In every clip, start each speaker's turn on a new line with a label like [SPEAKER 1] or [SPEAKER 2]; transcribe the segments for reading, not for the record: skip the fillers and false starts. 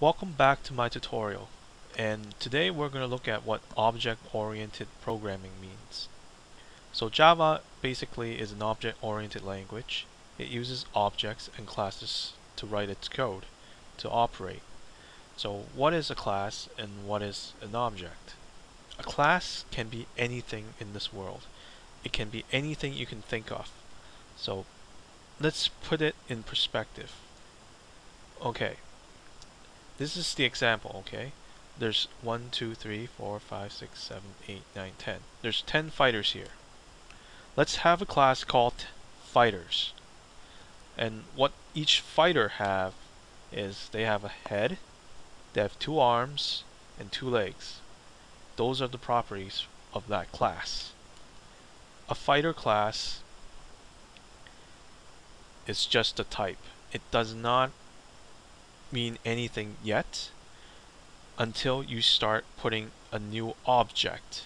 [SPEAKER 1] Welcome back to my tutorial, and today we're going to look at what object-oriented programming means. So Java basically is an object-oriented language. It uses objects and classes to write its code, to operate. So what is a class and what is an object? A class can be anything in this world. It can be anything you can think of. So let's put it in perspective. Okay. This is the example, okay? There's 1, 2, 3, 4, 5, 6, 7, 8, 9, 10. There's 10 fighters here. Let's have a class called fighters. And what each fighter have is they have a head, they have 2 arms, and 2 legs. Those are the properties of that class. A fighter class is just a type. It does not mean anything yet until you start putting a new object.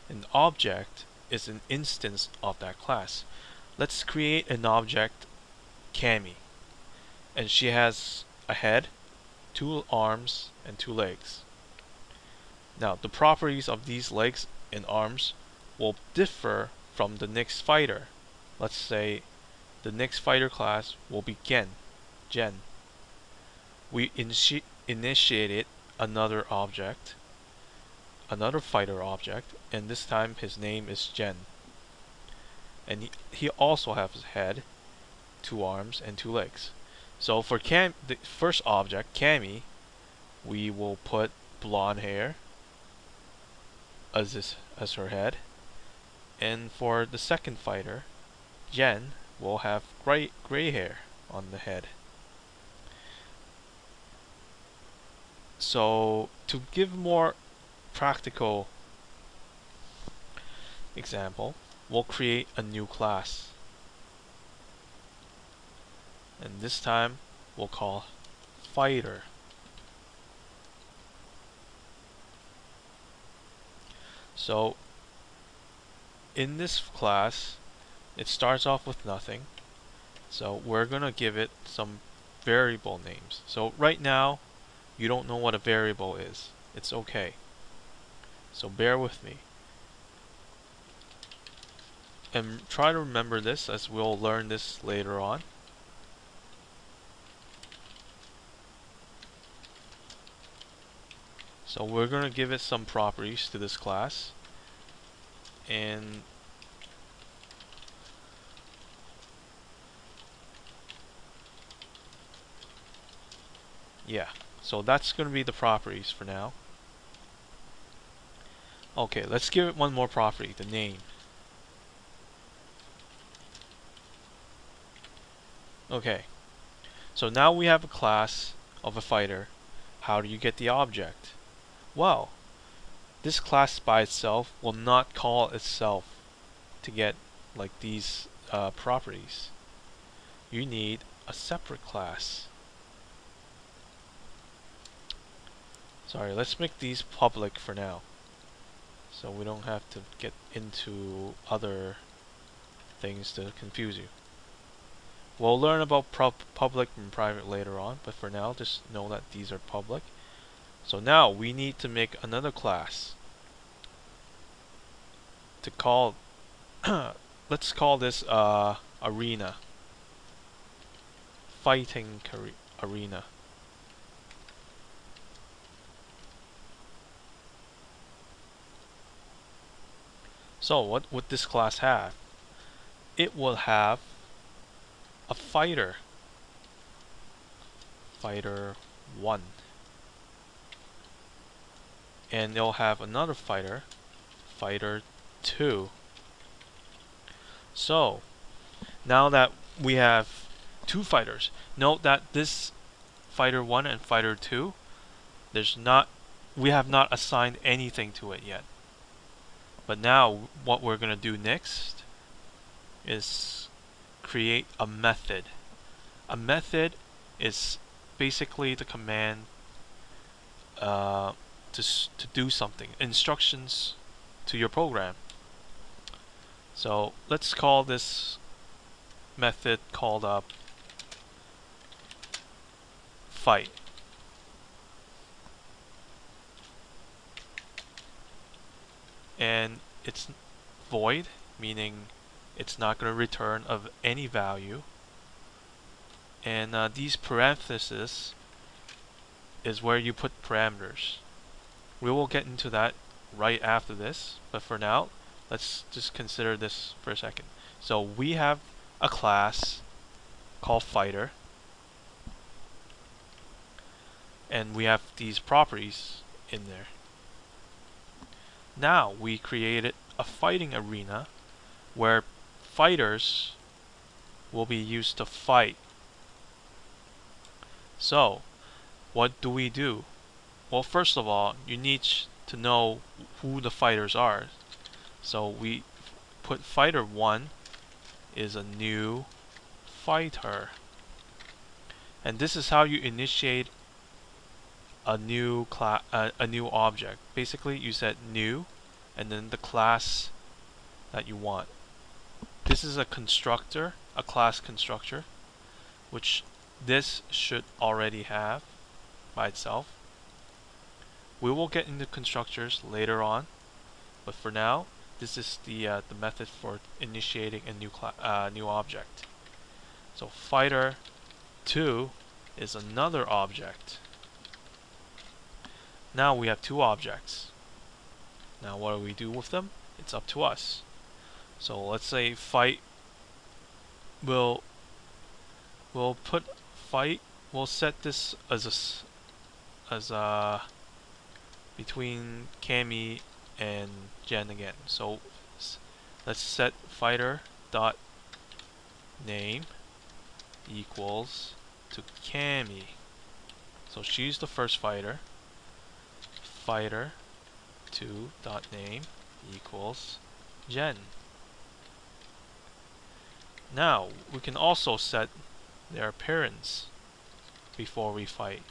[SPEAKER 1] An object is an instance of that class. Let's create an object, Cami, and she has a head, 2 arms, and 2 legs. Now the properties of these legs and arms will differ from the next fighter. Let's say the next fighter class will be Gen. We initiated another object, another fighter object, and this time his name is Gen. And he also has his head, 2 arms, and 2 legs. So for the first object, Cami, we will put blonde hair as her head. And for the second fighter, Gen, will have gray hair on the head. So to give more practical example, we'll create a new class. And this time we'll call fighter. So in this class, it starts off with nothing. So we're going to give it some variable names. So right now, you don't know what a variable is. It's okay. So bear with me. And try to remember this, as we'll learn this later on. So we're going to give it some properties to this class. And yeah, so that's going to be the properties for now. Okay, let's give it one more property, the name. Okay, so now we have a class of a fighter. How do you get the object? Well, this class by itself will not call itself to get like these properties. You need a separate class. Sorry, let's make these public for now, so we don't have to get into other things to confuse you. We'll learn about public and private later on, but for now just know that these are public. So now we need to make another class to call let's call this arena, fighting arena. So what would this class have? It will have a fighter, fighter 1, and they'll have another fighter, fighter 2. So now that we have 2 fighters, note that this fighter 1 and fighter 2, we have not assigned anything to it yet. But now what we're going to do next is create a method. A method is basically the command to do something, instructions to your program. So let's call this method called fight. and it's void, meaning it's not going to return of any value. And these parentheses is where you put parameters. We will get into that right after this, but for now, let's just consider this for a second. So we have a class called fighter, and we have these properties in there. Now we created a fighting arena where fighters will be used to fight. So what do we do? Well, first of all, you need to know who the fighters are. So we put fighter 1 is a new fighter. And this is how you initiate a new object. Basically, you set new and then the class that you want. This is a constructor, a class constructor, which this should already have by itself. We will get into constructors later on, but for now, this is the method for initiating a new object. So fighter 2 is another object. Now we have two objects. Now what do we do with them? It's up to us. So let's say fight will put fight. We'll set this as between Cammy and Jen again. So let's set fighter dot name equals to Cammy. So she's the first fighter. Fighter 2 dot name equals Jen. Now we can also set their appearance before we fight.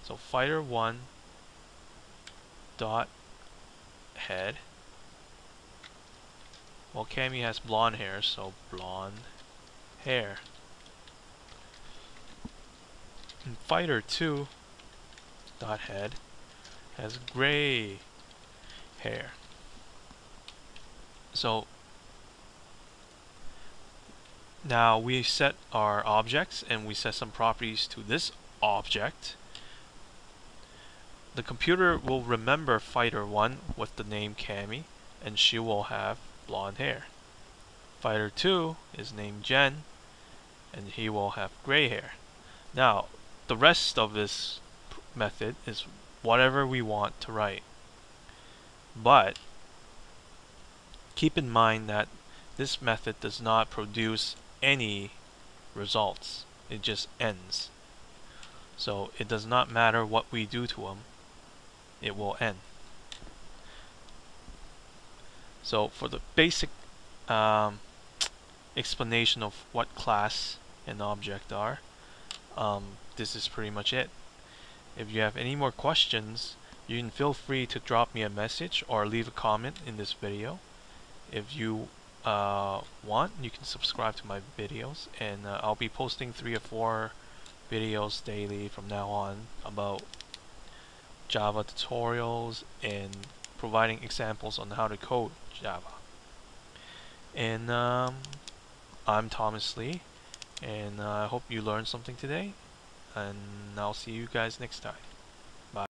[SPEAKER 1] So fighter 1 dot head. Well, Cammy has blonde hair, so blonde hair. And fighter 2 dot head has gray hair. So now we set our objects and we set some properties to this object. The computer will remember fighter 1 with the name Cammy, and she will have blonde hair. Fighter 2 is named Jen, and he will have gray hair. Now the rest of this method is whatever we want to write, but keep in mind that this method does not produce any results. It just ends. So it does not matter what we do to them, it will end. So for the basic explanation of what class and object are, this is pretty much it. If you have any more questions, you can feel free to drop me a message or leave a comment in this video. If you want, you can subscribe to my videos, and I'll be posting 3 or 4 videos daily from now on about Java tutorials and providing examples on how to code Java. And I'm Thomas Lee, and I hope you learned something today, and I'll see you guys next time.